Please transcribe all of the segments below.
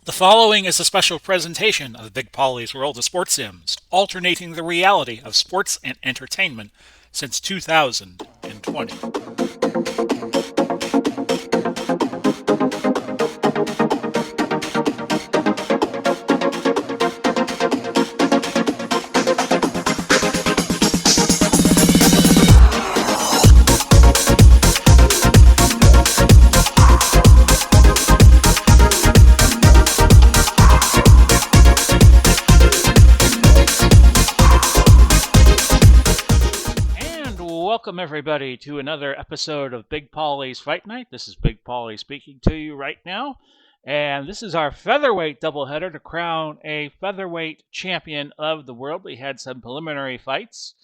The following is a special presentation of Big Pauly's World of Sports Sims, alternating the reality of sports and entertainment since 2020. Welcome, everybody, to another episode of Big Pauly's Fight Night. This is Big Pauly speaking to you right now. And this is our Featherweight doubleheader to crown a Featherweight champion of the world. We had some preliminary fights,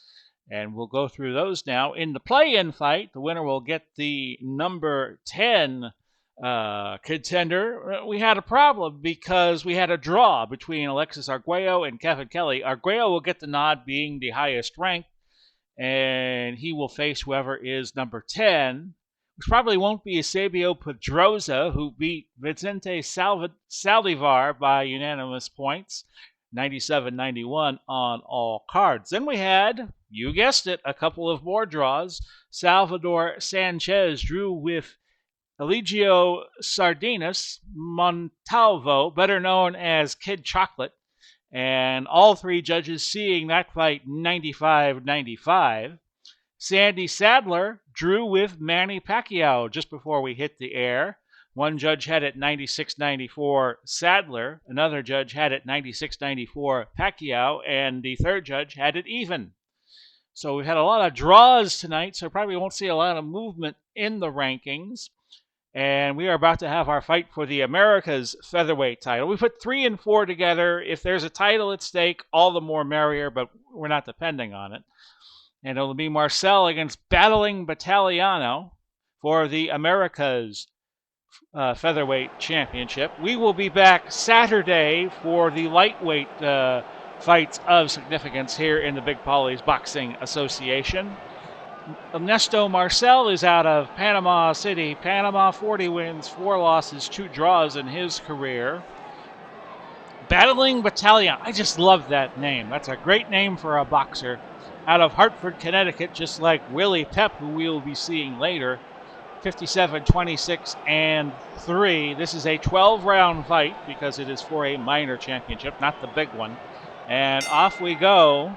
and we'll go through those now. In the play-in fight, the winner will get the number 10 contender. We had a problem because we had a draw between Alexis Arguello and Kevin Kelly. Arguello will get the nod, being the highest ranked, and he will face whoever is number 10, which probably won't be Eusebio Pedroza, who beat Vicente Saldivar by unanimous points, 97-91 on all cards. Then we had, you guessed it, a couple of more draws. Salvador Sanchez drew with Eligio Sardinas Montalvo, better known as Kid Chocolate, and all three judges seeing that fight 95-95. Sandy Sadler drew with Manny Pacquiao just before we hit the air. One judge had it 96-94 Sadler, another judge had it 96-94 Pacquiao, and the third judge had it even. So we've had a lot of draws tonight, so probably won't see a lot of movement in the rankings. And we are about to have our fight for the America's Featherweight title. We put 3 and 4 together. If there's a title at stake, all the more merrier, but we're not depending on it. And it'll be Marcel against Battling Battagliano for the America's Featherweight Championship. We will be back Saturday for the lightweight fights of significance here in the Big Pauly's Boxing Association. Ernesto Marcel is out of Panama City. Panama, 40 wins, 4 losses, 2 draws in his career. Battling Battalion. I just love that name. That's a great name for a boxer. Out of Hartford, Connecticut, just like Willy Pep, who we will be seeing later. 57, 26, and 3. This is a 12-round fight because it is for a minor championship, not the big one. And off we go.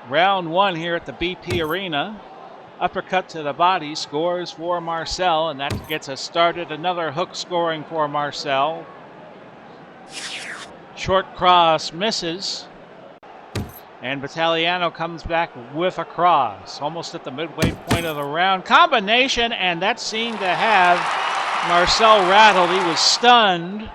Round 1 here at the BP Arena. Uppercut to the body scores for Marcel, and that gets us started. Another hook scoring for Marcel. Short cross misses, and Battagliano comes back with a cross, almost at the midway point of the round. Combination, and that seemed to have Marcel rattled. He was stunned,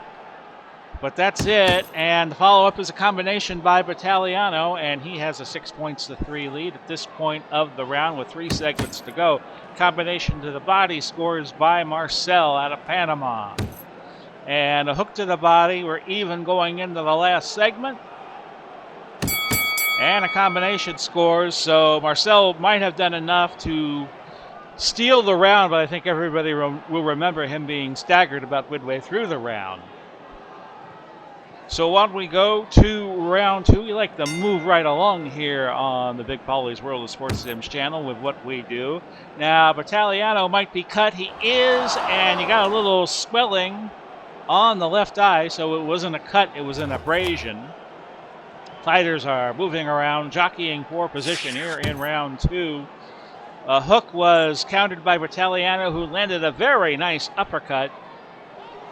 but that's it. And the follow-up is a combination by Battagliano, and he has a 6-3 lead at this point of the round with 3 segments to go. Combination to the body scores by Marcel out of Panama. And a hook to the body. We're even going into the last segment. And a combination scores, so Marcel might have done enough to steal the round, but I think everybody will remember him being staggered about midway through the round. So why don't we go to round 2? We like to move right along here on the Big Pauly's World of Sports Sims channel with what we do. Now, Battagliano might be cut. He is, and he got a little swelling on the left eye, so it wasn't a cut, it was an abrasion. Fighters are moving around, jockeying for position here in round 2. A hook was countered by Battagliano, who landed a very nice uppercut,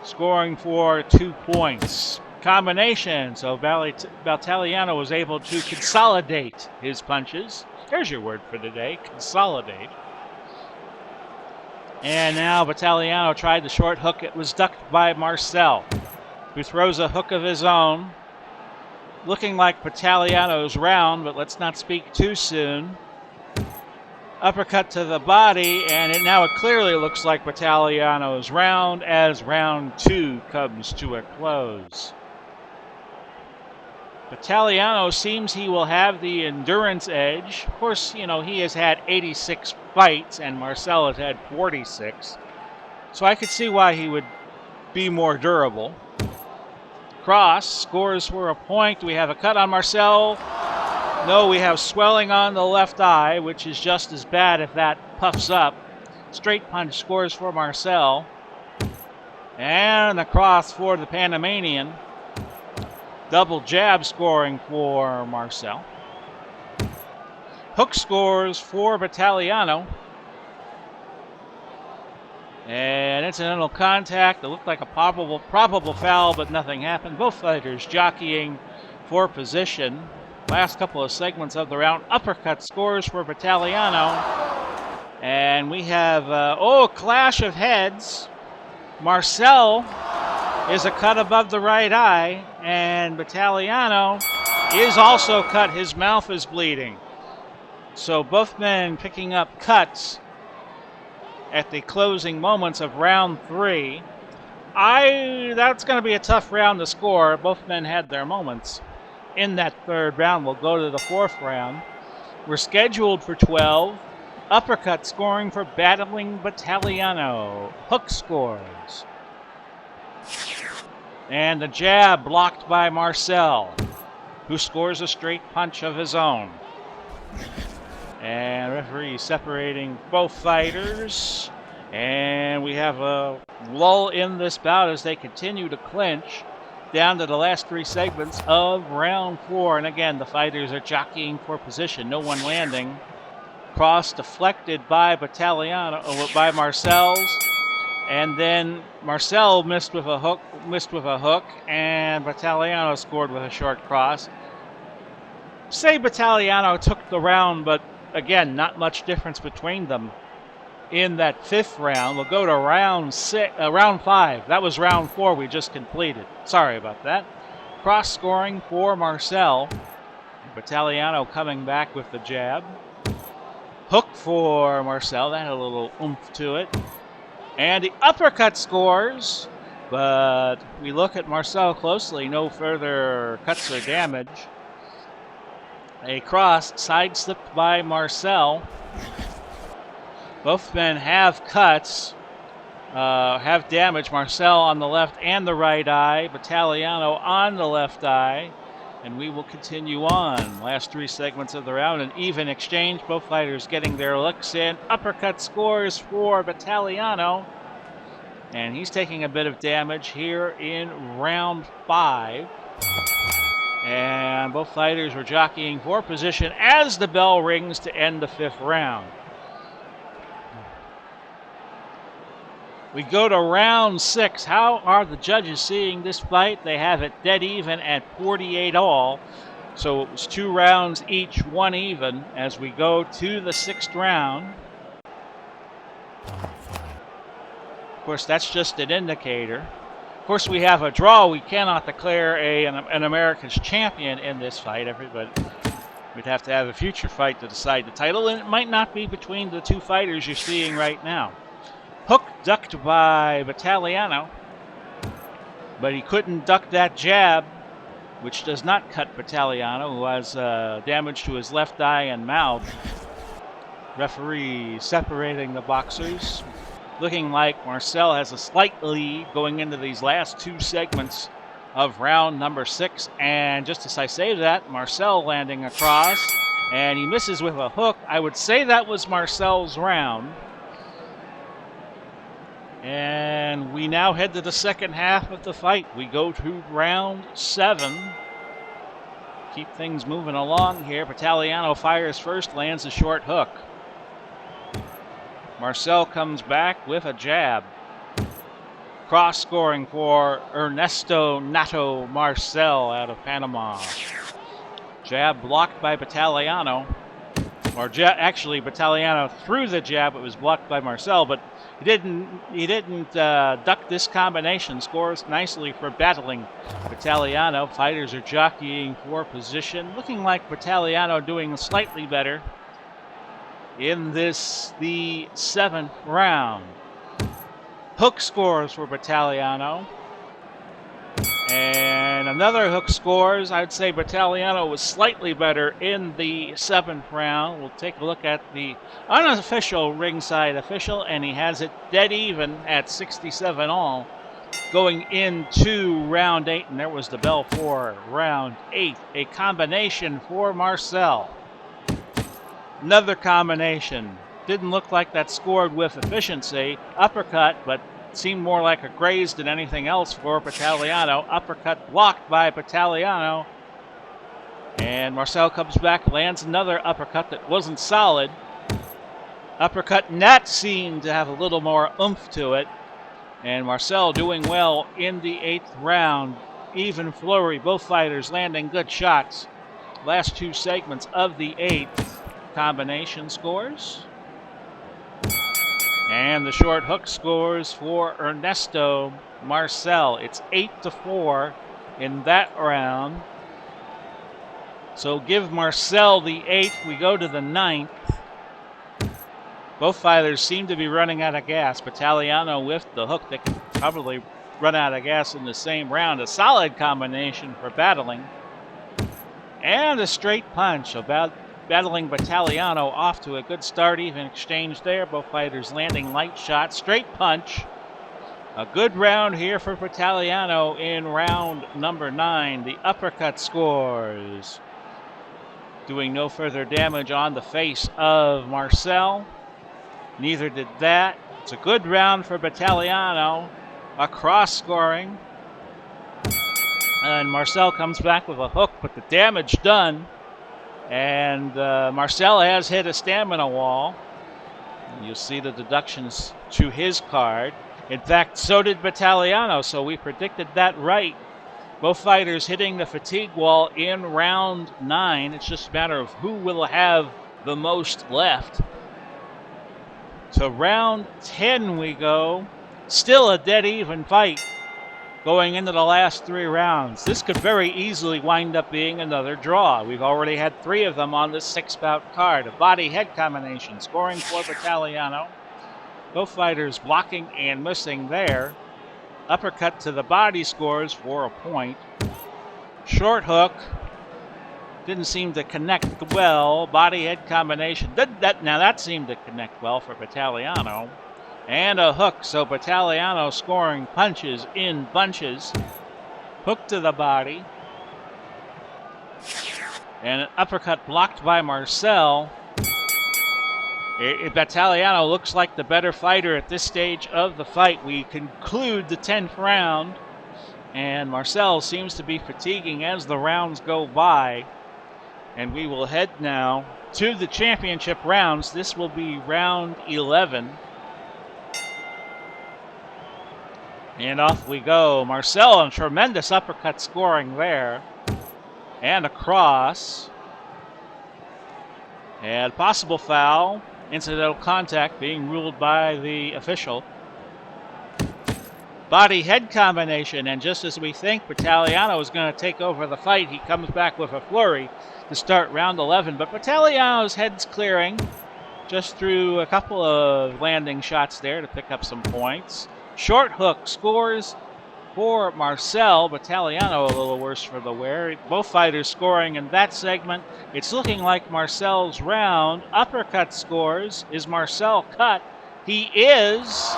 scoring for 2 points. Combination, so Battagliano was able to consolidate his punches. There's your word for today, consolidate. And now Battagliano tried the short hook. It was ducked by Marcel, who throws a hook of his own. Looking like Battagliano's round, but let's not speak too soon. Uppercut to the body, and now it clearly looks like Battagliano's round as round 2 comes to a close. Battagliano seems he will have the endurance edge. Of course, you know, he has had 86 fights and Marcel has had 46. So I could see why he would be more durable. Cross scores for a point. We have a cut on Marcel. No, we have swelling on the left eye, which is just as bad if that puffs up. Straight punch scores for Marcel. And a cross for the Panamanian. Double jab scoring for Marcel. Hook scores for Battagliano. And incidental contact. It looked like a probable foul, but nothing happened. Both fighters jockeying for position. Last couple of segments of the round. Uppercut scores for Battagliano. And we have, clash of heads. Marcel is a cut above the right eye, and Battagliano is also cut. His mouth is bleeding. So both men picking up cuts at the closing moments of round 3. That's going to be a tough round to score. Both men had their moments in that third round. We'll go to the fourth round. We're scheduled for 12. Uppercut scoring for battling Battagliano. Hook scores. And the jab blocked by Marcel, who scores a straight punch of his own. And referee separating both fighters. And we have a lull in this bout as they continue to clinch down to the last 3 segments of round 4. And again, the fighters are jockeying for position. No one landing. Cross deflected by by Marcel's. And then Marcel missed with a hook, and Battagliano scored with a short cross. Say Battagliano took the round, but again, not much difference between them in that 5th round. We'll go to round 5. That was round 4 we just completed. Sorry about that. Cross scoring for Marcel. Battagliano coming back with the jab. Hook for Marcel. That had a little oomph to it. And the uppercut scores, but we look at Marcel closely. No further cuts or damage. A cross sideslipped by Marcel. Both men have cuts, have damage. Marcel on the left and the right eye. Battagliano on the left eye. And we will continue on. Last 3 segments of the round. An even exchange. Both fighters getting their licks in. Uppercut scores for Battagliano. And he's taking a bit of damage here in round 5. And both fighters were jockeying for position as the bell rings to end the 5th round. We go to round 6. How are the judges seeing this fight? They have it dead even at 48 all. So it was 2 rounds each, 1 even, as we go to the 6th round. Of course, that's just an indicator. Of course, we have a draw. We cannot declare an America's champion in this fight. We'd have to have a future fight to decide the title, and it might not be between the 2 fighters you're seeing right now. Hook ducked by Battagliano, but he couldn't duck that jab, which does not cut Battagliano, who has damage to his left eye and mouth. Referee separating the boxers. Looking like Marcel has a slight lead going into these last 2 segments of round number 6. And just as I say that, Marcel landing across, and he misses with a hook. I would say that was Marcel's round. And we now head to the second half of the fight. We go to round 7. Keep things moving along here. Battagliano fires first, lands a short hook. Marcel comes back with a jab. Cross scoring for Ernesto Nato Marcel out of Panama. Jab blocked by Battagliano. Actually, Battagliano threw the jab. It was blocked by Marcel, but he didn't duck this combination. Scores nicely for battling Battagliano. Fighters are jockeying for position. Looking like Battagliano doing slightly better in the 7th round. Hook scores for Battagliano. And another hook scores. I'd say Battagliano was slightly better in the 7th round. We'll take a look at the unofficial ringside official, and he has it dead even at 67 all. going into round 8, and there was the bell for round 8. A combination for Marcel. Another combination. Didn't look like that scored with efficiency. Uppercut, but seemed more like a graze than anything else for Battagliano. Uppercut blocked by Battagliano. And Marcel comes back, lands another uppercut that wasn't solid. Uppercut, and that seemed to have a little more oomph to it. And Marcel doing well in the 8th round. Even flurry, both fighters landing good shots. Last 2 segments of the 8th. Combination scores. And the short hook scores for Ernesto Marcel. It's 8-4 in that round. So give Marcel the 8th. We go to the 9th. Both fighters seem to be running out of gas. Battagliano with the hook. They can probably run out of gas in the same round. A solid combination for battling. And a straight punch. About battling Battagliano off to a good start. Even exchange there. Both fighters landing light shots. Straight punch. A good round here for Battagliano in round number 9. The uppercut scores. Doing no further damage on the face of Marcel. Neither did that. It's a good round for Battagliano. A cross scoring. And Marcel comes back with a hook, but the damage done. And Marcel has hit a stamina wall. You'll see the deductions to his card. In fact, so did Battagliano, so we predicted that right. Both fighters hitting the fatigue wall in round 9. It's just a matter of who will have the most left. To round 10 we go. Still a dead even fight going into the last 3 rounds. This could very easily wind up being another draw. We've already had 3 of them on this 6-bout card. A body-head combination scoring for Battagliano. Both fighters blocking and missing there. Uppercut to the body scores for a point. Short hook. Didn't seem to connect well. Body-head combination. Now that seemed to connect well for Battagliano. And a hook, so Battagliano scoring punches in bunches. Hook to the body. And an uppercut blocked by Marcel. Battagliano looks like the better fighter at this stage of the fight. We conclude the 10th round. And Marcel seems to be fatiguing as the rounds go by. And we will head now to the championship rounds. This will be round 11. And off we go. Marcel, a tremendous uppercut scoring there. And a cross. And possible foul. Incidental contact being ruled by the official. Body-head combination. And just as we think Battagliano is going to take over the fight, he comes back with a flurry to start round 11. But Battagliano's head's clearing. Just threw a couple of landing shots there to pick up some points. Short hook scores for Marcel. Battagliano a little worse for the wear. Both fighters scoring in that segment. It's looking like Marcel's round. Uppercut scores. Is Marcel cut? He is.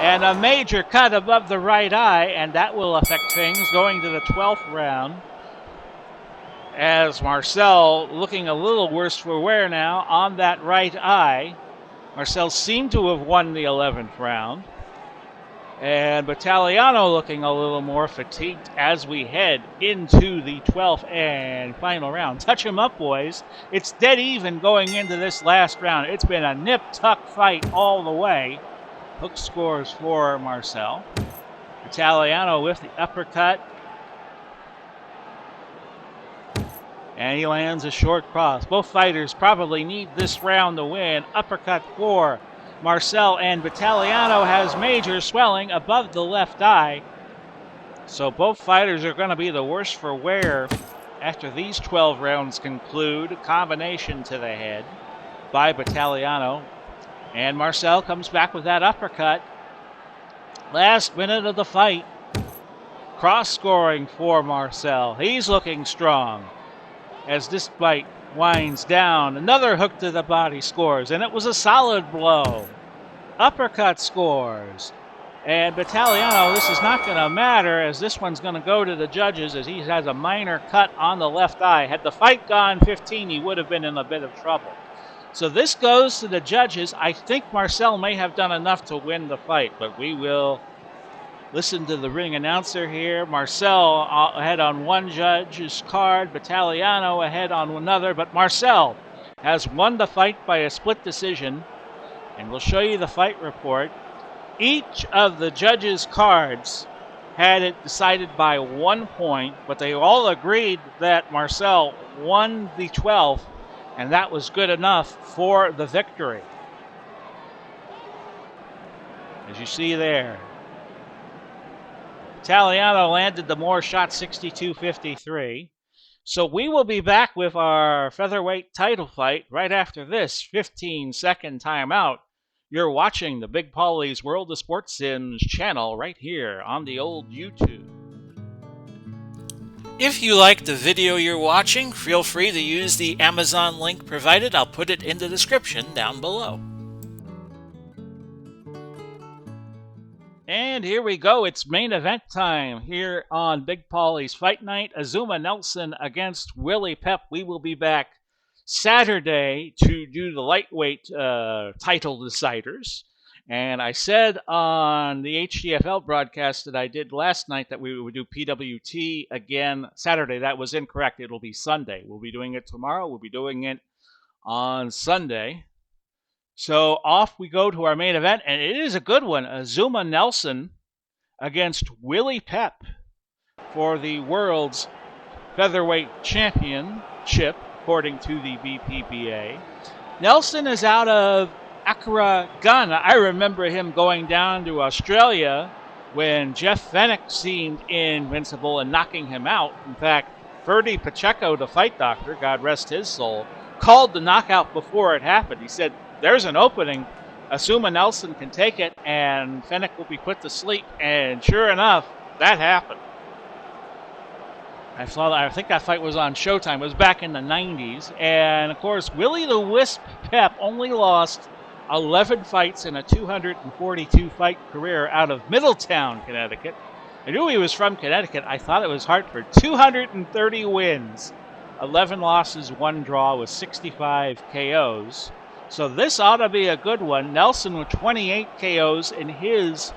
And a major cut above the right eye, and that will affect things going to the 12th round. As Marcel looking a little worse for wear now on that right eye. Marcel seemed to have won the 11th round. And Battagliano looking a little more fatigued as we head into the 12th and final round. Touch him up, boys. It's dead even going into this last round. It's been a nip-tuck fight all the way. Hook scores for Marcel. Battagliano with the uppercut. And he lands a short cross. Both fighters probably need this round to win. Uppercut for Marcel, and Battagliano has major swelling above the left eye. So both fighters are going to be the worse for wear after these 12 rounds conclude. A combination to the head by Battagliano. And Marcel comes back with that uppercut. Last minute of the fight. Cross scoring for Marcel. He's looking strong as this fight winds down. Another hook to the body scores, and it was a solid blow. Uppercut scores. And Battagliano, this is not going to matter, as this one's going to go to the judges, as he has a minor cut on the left eye. Had the fight gone 15, he would have been in a bit of trouble. So this goes to the judges. I think Marcel may have done enough to win the fight, but we will listen to the ring announcer here. Marcel ahead on one judge's card, Battagliano ahead on another, but Marcel has won the fight by a split decision, and we'll show you the fight report. Each of the judges' cards had it decided by 1 point, but they all agreed that Marcel won the 12th, and that was good enough for the victory. As you see there, Battagliano landed the more shot, 62-53. So we will be back with our featherweight title fight right after this 15-second timeout. You're watching the Big Pauly's World of Sports Sims channel right here on the old YouTube. If you like the video you're watching, feel free to use the Amazon link provided. I'll put it in the description down below. And here we go. It's main event time here on Big Pauly's Fight Night. Azuma Nelson against Willy Pep. We will be back Saturday to do the lightweight title deciders. And I said on the HDFL broadcast that I did last night that we would do PWT again Saturday. That was incorrect. It'll be Sunday. We'll be doing it tomorrow. We'll be doing it on Sunday. So off we go to our main event, and it is a good one. Azuma Nelson against Willy Pep for the world's featherweight championship, according to the BPBA. Nelson is out of Accra, Ghana. I remember him going down to Australia when Jeff Fenech seemed invincible and knocking him out. In fact, Ferdy Pacheco, the fight doctor, God rest his soul, called the knockout before it happened. He said, there's an opening. Azuma Nelson can take it, and Fenech will be put to sleep. And sure enough, that happened. I think that fight was on Showtime. It was back in the 90s. And, of course, Willie the Wisp Pep only lost 11 fights in a 242-fight career out of Middletown, Connecticut. I knew he was from Connecticut. I thought it was Hartford. 230 wins, 11 losses, 1 draw with 65 KOs. So this ought to be a good one. Nelson with 28 KOs in his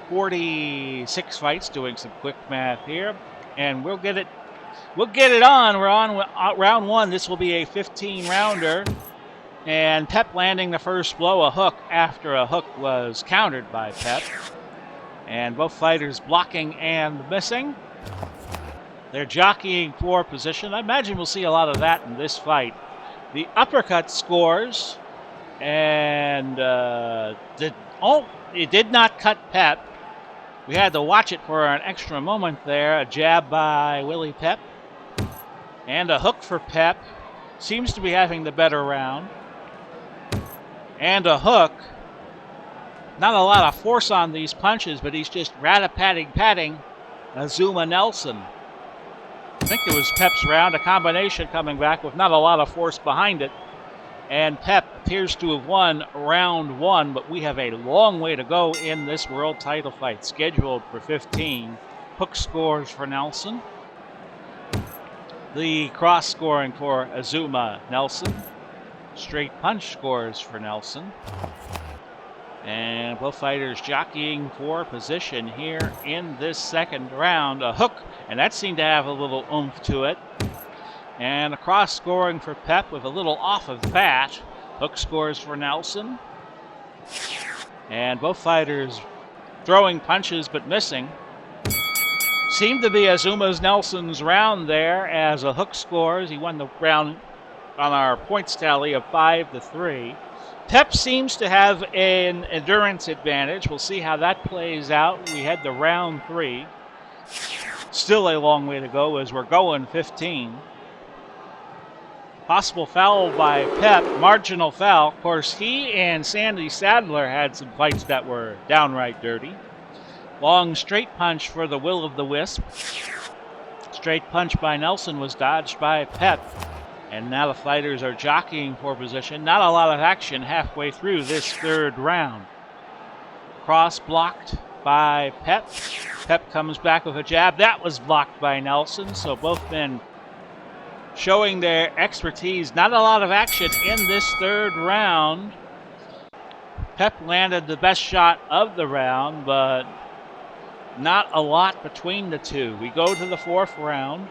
46 fights, doing some quick math here. And we'll get it on. We're on round 1. This will be a 15-rounder. And Pep landing the first blow, a hook, after a hook was countered by Pep. And both fighters blocking and missing. They're jockeying for position. I imagine we'll see a lot of that in this fight. The uppercut scores, and it did not cut Pep. We had to watch it for an extra moment there. A jab by Willy Pep. And a hook for Pep. Seems to be having the better round. And a hook. Not a lot of force on these punches, but he's just rat-a-patting Azuma Nelson. I think it was Pep's round, a combination coming back with not a lot of force behind it. And Pep appears to have won round 1, but we have a long way to go in this world title fight, scheduled for 15. Hook scores for Nelson. The cross scoring for Azuma Nelson. Straight punch scores for Nelson. And both fighters jockeying for position here in this second round. A hook, and that seemed to have a little oomph to it. And a cross scoring for Pep with a little off of that. Hook scores for Nelson. And both fighters throwing punches but missing. Seemed to be Azuma Nelson's round there as a hook scores. He won the round on our points tally of 5-3. Pep seems to have an endurance advantage. We'll see how that plays out. We had the round 3. Still a long way to go as we're going 15. Possible foul by Pep, marginal foul. Of course, he and Sandy Sadler had some fights that were downright dirty. Long straight punch for the Will of the Wisp. Straight punch by Nelson was dodged by Pep. And now the fighters are jockeying for position. Not a lot of action halfway through this third round. Cross blocked by Pep. Pep comes back with a jab. That was blocked by Nelson, so both men showing their expertise. Not a lot of action in this third round. Pep landed the best shot of the round, but not a lot between the two. We go to the fourth round.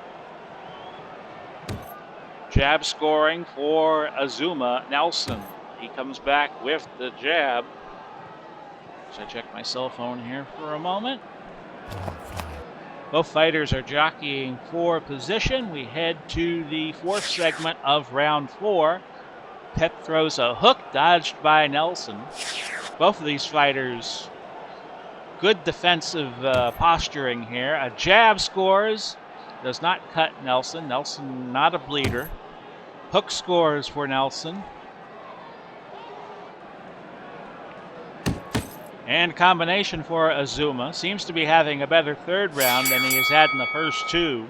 Jab scoring for Azuma Nelson. He comes back with the jab. So I check my cell phone here for a moment. Both fighters are jockeying for position. We head to the fourth segment of round 4. Pep throws a hook, dodged by Nelson. Both of these fighters, good defensive posturing here. A jab scores, does not cut Nelson. Nelson not a bleeder. Hook scores for Nelson. And combination for Azuma. Seems to be having a better third round than he has had in the first 2.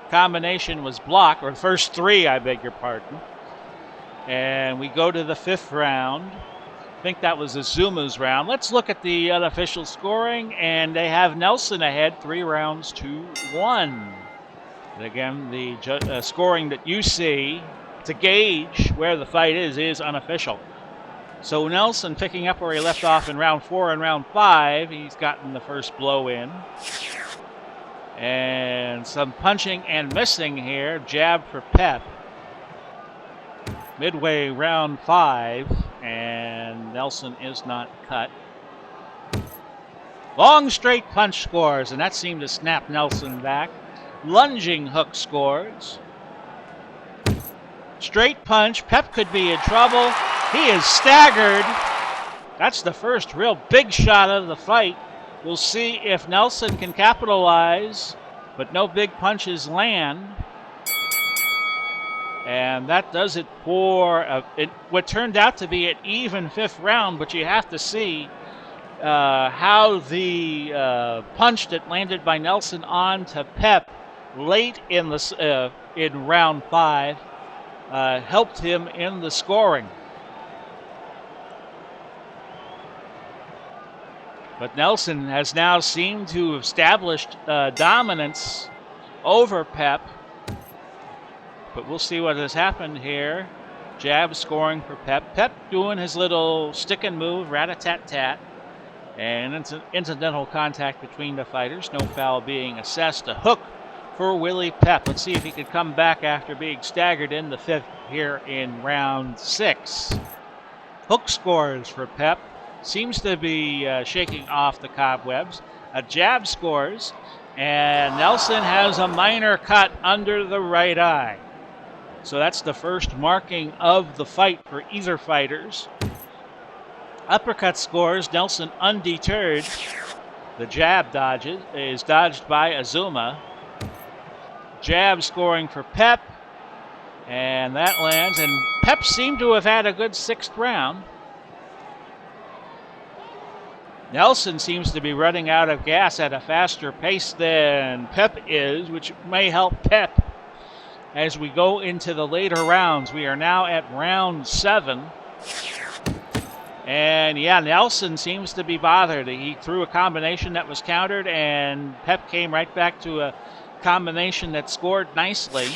Combination was blocked, or the first 3, I beg your pardon. And we go to the 5th round. I think that was Azuma's round. Let's look at the unofficial scoring, and they have Nelson ahead 3 rounds to 1. And again, the scoring that you see to gauge where the fight is unofficial. So Nelson picking up where he left off in round 4 and round 5. He's gotten the first blow in. And some punching and missing here. Jab for Pep. Midway round 5, and Nelson is not cut. Long straight punch scores, and that seemed to snap Nelson back. Lunging hook scores. Straight punch. Pep could be in trouble. He is staggered. That's the first real big shot of the fight. We'll see if Nelson can capitalize, but no big punches land. And that does it for what turned out to be an even 5th round, but you have to see how the punch that landed by Nelson on to Pep late in round 5 helped him in the scoring. But Nelson has now seemed to have established dominance over Pep. But we'll see what has happened here. Jab scoring for Pep. Pep doing his little stick and move, rat-a-tat-tat. And it's an incidental contact between the fighters. No foul being assessed. A hook for Willy Pep. Let's see if he could come back after being staggered in the 5th here in round 6. Hook scores for Pep. Seems to be shaking off the cobwebs. A jab scores. And Nelson has a minor cut under the right eye. So that's the first marking of the fight for either fighters. Uppercut scores. Nelson undeterred. The jab is dodged by Azuma. Jab scoring for Pep. And that lands. And Pep seemed to have had a good 6th round. Nelson seems to be running out of gas at a faster pace than Pep is, which may help Pep as we go into the later rounds. We are now at round 7. And yeah, Nelson seems to be bothered. He threw a combination that was countered, and Pep came right back to a combination that scored nicely.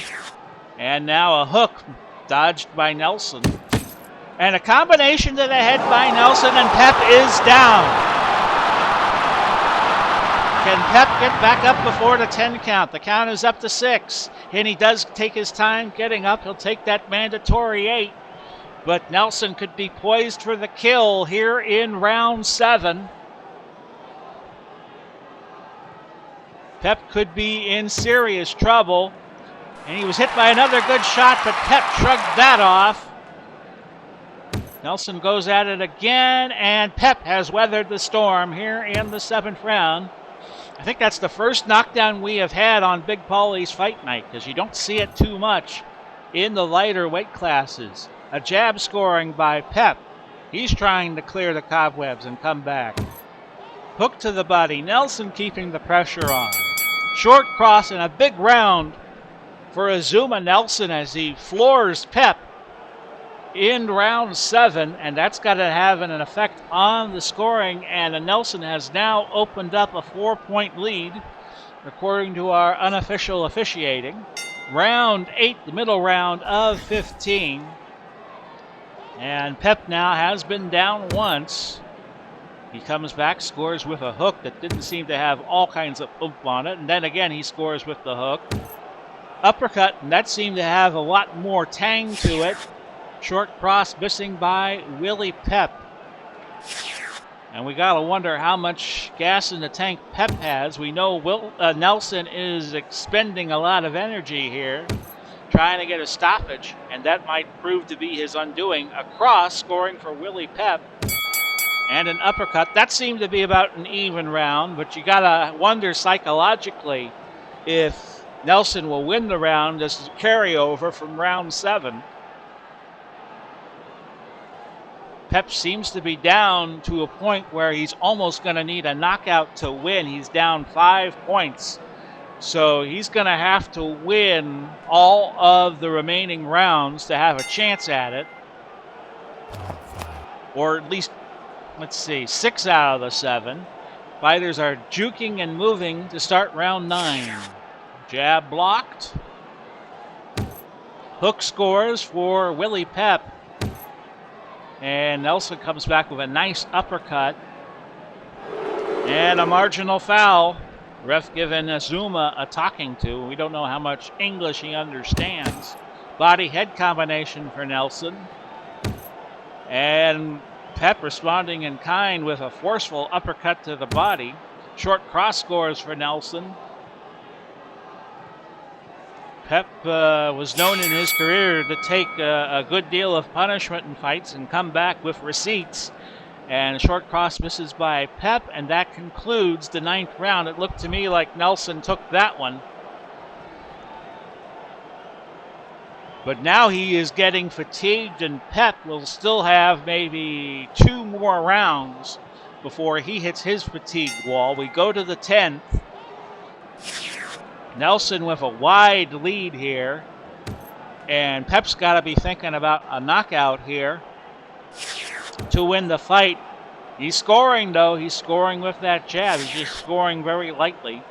And now a hook dodged by Nelson. And a combination to the head by Nelson, and Pep is down. Can Pep get back up before the 10 count? The count is up to 6, and he does take his time getting up. He'll take that mandatory 8, but Nelson could be poised for the kill here in round 7. Pep could be in serious trouble, and he was hit by another good shot, but Pep shrugged that off. Nelson goes at it again, and Pep has weathered the storm here in the 7th round. I think that's the first knockdown we have had on Big Pauly's fight night, because you don't see it too much in the lighter weight classes. A jab scoring by Pep. He's trying to clear the cobwebs and come back. Hook to the body. Nelson keeping the pressure on. Short cross and a big round for Azuma Nelson as he floors Pep in round 7, and that's got to have an effect on the scoring, and Nelson has now opened up a 4-point lead, according to our unofficial officiating. Round 8, the middle round of 15, and Pep now has been down once. He comes back, scores with a hook that didn't seem to have all kinds of oomph on it, and then again he scores with the hook. Uppercut, and that seemed to have a lot more tang to it. Short cross missing by Willy Pep. And we got to wonder how much gas in the tank Pep has. We know Nelson is expending a lot of energy here, trying to get a stoppage, and that might prove to be his undoing. A cross scoring for Willy Pep. And an uppercut. That seemed to be about an even round, but you got to wonder psychologically if Nelson will win the round. This is a carryover from round 7. Pep seems to be down to a point where he's almost going to need a knockout to win. He's down 5 points. So he's going to have to win all of the remaining rounds to have a chance at it. Or at least, let's see, 6 out of the 7. Fighters are juking and moving to start round 9. Jab blocked. Hook scores for Willy Pep. And Nelson comes back with a nice uppercut. And a marginal foul. Ref giving Azuma a talking to. We don't know how much English he understands. Body-head combination for Nelson. And Pep responding in kind with a forceful uppercut to the body. Short cross scores for Nelson. Pep was known in his career to take a good deal of punishment in fights and come back with receipts. And short cross misses by Pep, and that concludes the 9th round. It looked to me like Nelson took that one. But now he is getting fatigued, and Pep will still have maybe 2 more rounds before he hits his fatigue wall. We go to the 10th. Nelson with a wide lead here. And Pep's got to be thinking about a knockout here to win the fight. He's scoring, though. He's scoring with that jab. He's just scoring very lightly.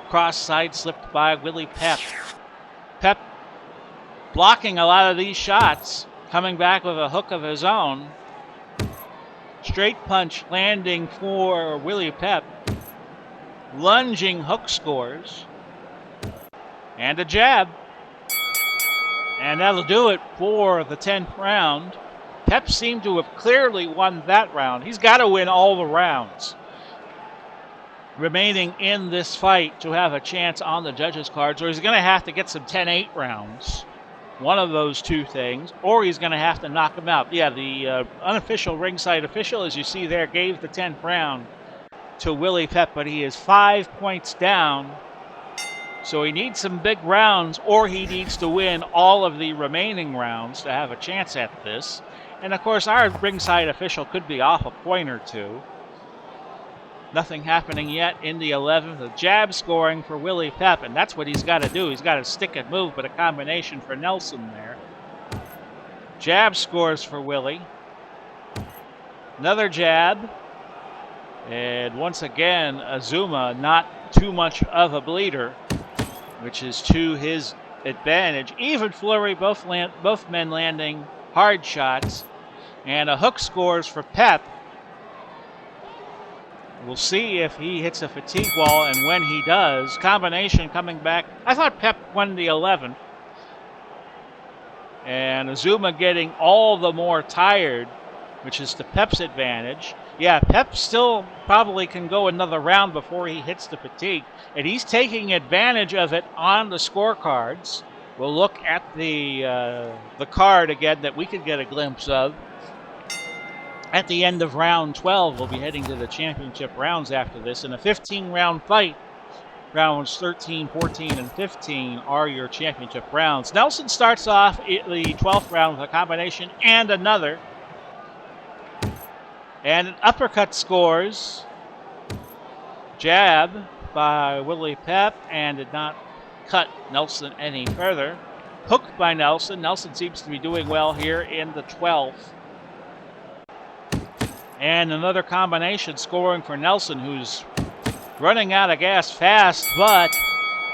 Cross side slipped by Willy Pep. Pep blocking a lot of these shots. Coming back with a hook of his own. Straight punch landing for Willy Pep. Lunging hook scores. And a jab. And that'll do it for the 10th round. Pep seemed to have clearly won that round. He's got to win all the rounds remaining in this fight to have a chance on the judges' cards, or he's going to have to get some 10-8 rounds. One of those two things, or he's going to have to knock him out. Yeah, the unofficial ringside official, as you see there, gave the 10th round to Willy Pep, but he is 5 points down. So he needs some big rounds, or he needs to win all of the remaining rounds to have a chance at this. And of course, our ringside official could be off a point or two. Nothing happening yet in the 11th. A jab scoring for Willy Pep, and that's what he's got to do. He's got to stick and move, but a combination for Nelson there. Jab scores for Willy. Another jab. And once again, Azuma not too much of a bleeder, which is to his advantage. Even flurry, both men landing hard shots. And a hook scores for Pep. We'll see if he hits a fatigue wall, and when he does, combination coming back. I thought Pep won the 11th. And Azuma getting all the more tired, which is to Pep's advantage. Yeah, Pep still probably can go another round before he hits the fatigue. And he's taking advantage of it on the scorecards. We'll look at the card again that we could get a glimpse of. At the end of round 12, we'll be heading to the championship rounds after this. In a 15-round fight, rounds 13, 14, and 15 are your championship rounds. Nelson starts off the 12th round with a combination and another. And an uppercut scores. Jab by Willy Pep, and did not cut Nelson any further. Hooked by Nelson. Nelson seems to be doing well here in the 12th. And another combination scoring for Nelson, who's running out of gas fast, but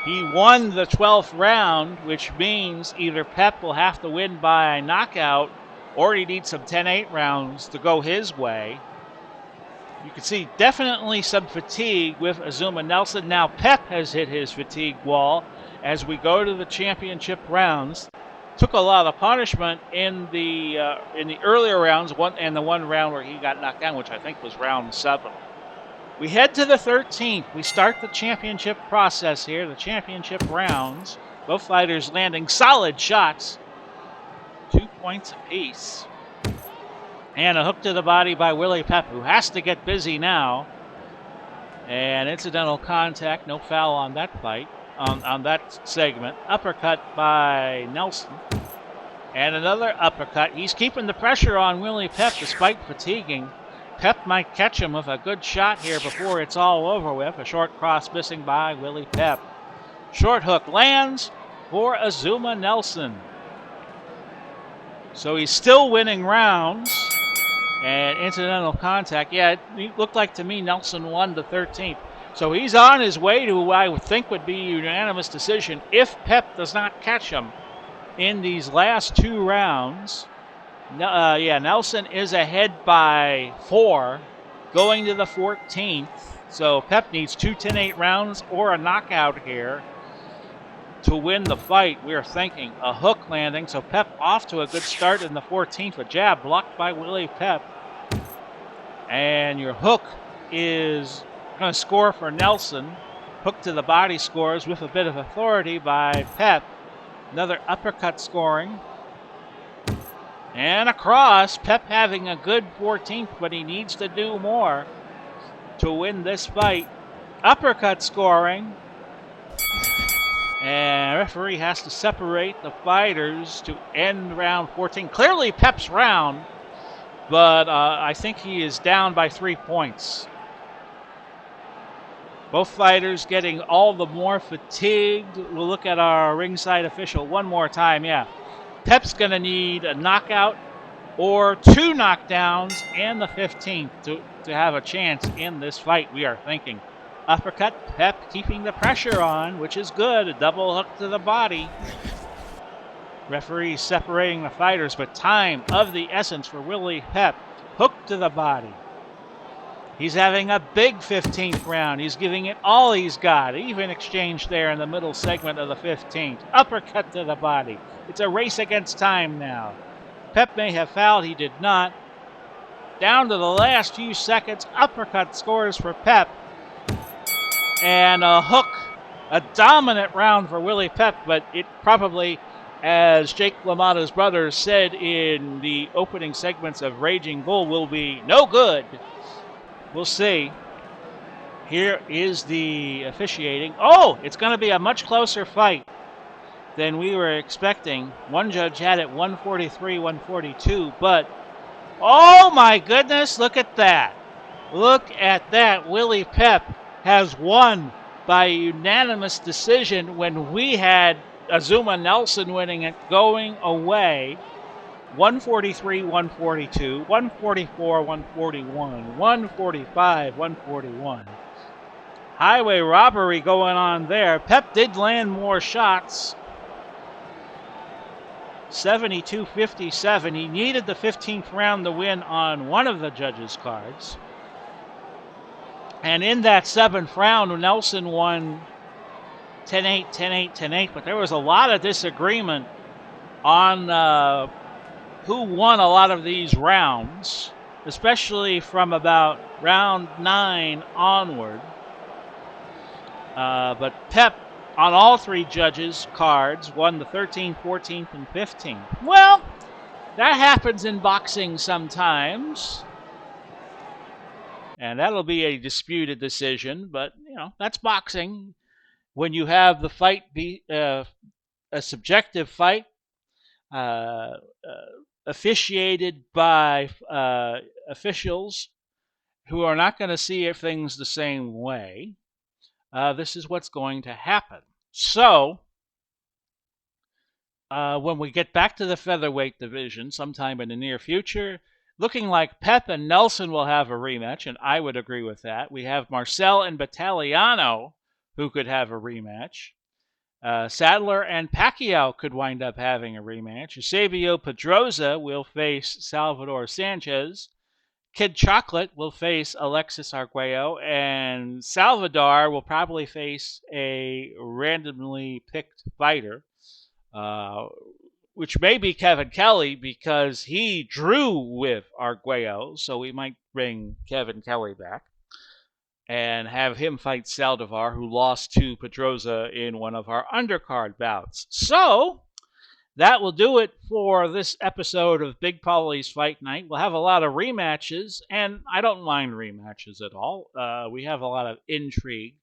he won the 12th round, which means either Pep will have to win by knockout or he needs some 10-8 rounds to go his way. You can see definitely some fatigue with Azuma Nelson. Now Pep has hit his fatigue wall as we go to the championship rounds. Took a lot of punishment in the earlier rounds, and the one round where he got knocked down, which I think was round 7. We head to the 13th. We start the championship process here, the championship rounds. Both fighters landing solid shots. 2 points apiece. And a hook to the body by Willy Pep, who has to get busy now. And incidental contact, no foul on that fight, on that segment. Uppercut by Nelson. And another uppercut. He's keeping the pressure on Willy Pep despite fatiguing. Pep might catch him with a good shot here before it's all over with. A short cross missing by Willy Pep. Short hook lands for Azuma Nelson. So he's still winning rounds. And incidental contact. Yeah, it looked like to me Nelson won the 13th. So he's on his way to what I would think would be a unanimous decision if Pep does not catch him in these last 2 rounds. Nelson is ahead by 4 going to the 14th. So Pep needs 2 10-8 rounds or a knockout here to win the fight. We are thinking a hook landing. So Pep off to a good start in the 14th. A jab blocked by Willy Pep. And your hook is going to score for Nelson. Hook to the body scores with a bit of authority by Pep. Another uppercut scoring. And across. Pep having a good 14th, but he needs to do more to win this fight. Uppercut scoring. And referee has to separate the fighters to end round 14. Clearly Pep's round, but I think he is down by 3 points. Both fighters getting all the more fatigued. We'll look at our ringside official one more time. Yeah, Pep's going to need a knockout or 2 knockdowns in the 15th to have a chance in this fight, we are thinking. Uppercut, Pep keeping the pressure on, which is good. A double hook to the body. Referee separating the fighters, but time of the essence for Willy Pep. Hook to the body. He's having a big 15th round. He's giving it all he's got. Even exchange there in the middle segment of the 15th. Uppercut to the body. It's a race against time now. Pep may have fouled. He did not. Down to the last few seconds. Uppercut scores for Pep. And a hook. A dominant round for Willy Pep, but it probably, as Jake LaMotta's brother said in the opening segments of Raging Bull, will be no good. We'll see. Here is the officiating. Oh, it's going to be a much closer fight than we were expecting. One judge had it 143-142, but oh my goodness, look at that. Look at that. Willy Pep has won by unanimous decision when we had Azuma Nelson winning it going away. 143-142, 144-141, 145-141. Highway robbery going on there. Pep did land more shots. 72-57. He needed the 15th round to win on one of the judges' cards. And in that 7th round, Nelson won 10-8, 10-8, 10-8. But there was a lot of disagreement on who won a lot of these rounds, especially from about round 9 onward. But Pep, on all 3 judges' cards, won the 13th, 14th, and 15th. Well, that happens in boxing sometimes. And that'll be a disputed decision, but, that's boxing. When you have the fight be a subjective fight, officiated by officials who are not going to see things the same way, this is what's going to happen. So, when we get back to the featherweight division sometime in the near future, looking like Pep and Nelson will have a rematch, and I would agree with that. We have Marcel and Battagliano who could have a rematch. Sadler and Pacquiao could wind up having a rematch. Eusebio Pedroza will face Salvador Sanchez. Kid Chocolate will face Alexis Arguello, and Salvador will probably face a randomly picked fighter, uh, which may be Kevin Kelly because he drew with Arguello, so we might bring Kevin Kelly back and have him fight Saldivar, who lost to Pedroza in one of our undercard bouts. So that will do it for this episode of Big Pauly's Fight Night. We'll have a lot of rematches, and I don't mind rematches at all. We have a lot of intrigue.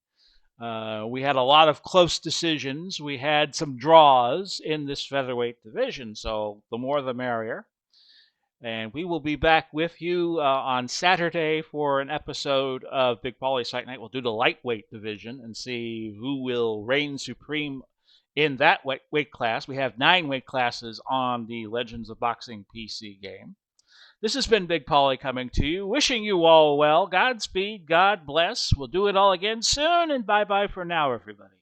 We had a lot of close decisions. We had some draws in this featherweight division, so the more the merrier. And we will be back with you on Saturday for an episode of Big Pauly's Fight Night. We'll do the lightweight division and see who will reign supreme in that weight class. We have 9 weight classes on the Legends of Boxing PC game. This has been Big Pauly coming to you, wishing you all well. Godspeed, God bless. We'll do it all again soon, and bye-bye for now, everybody.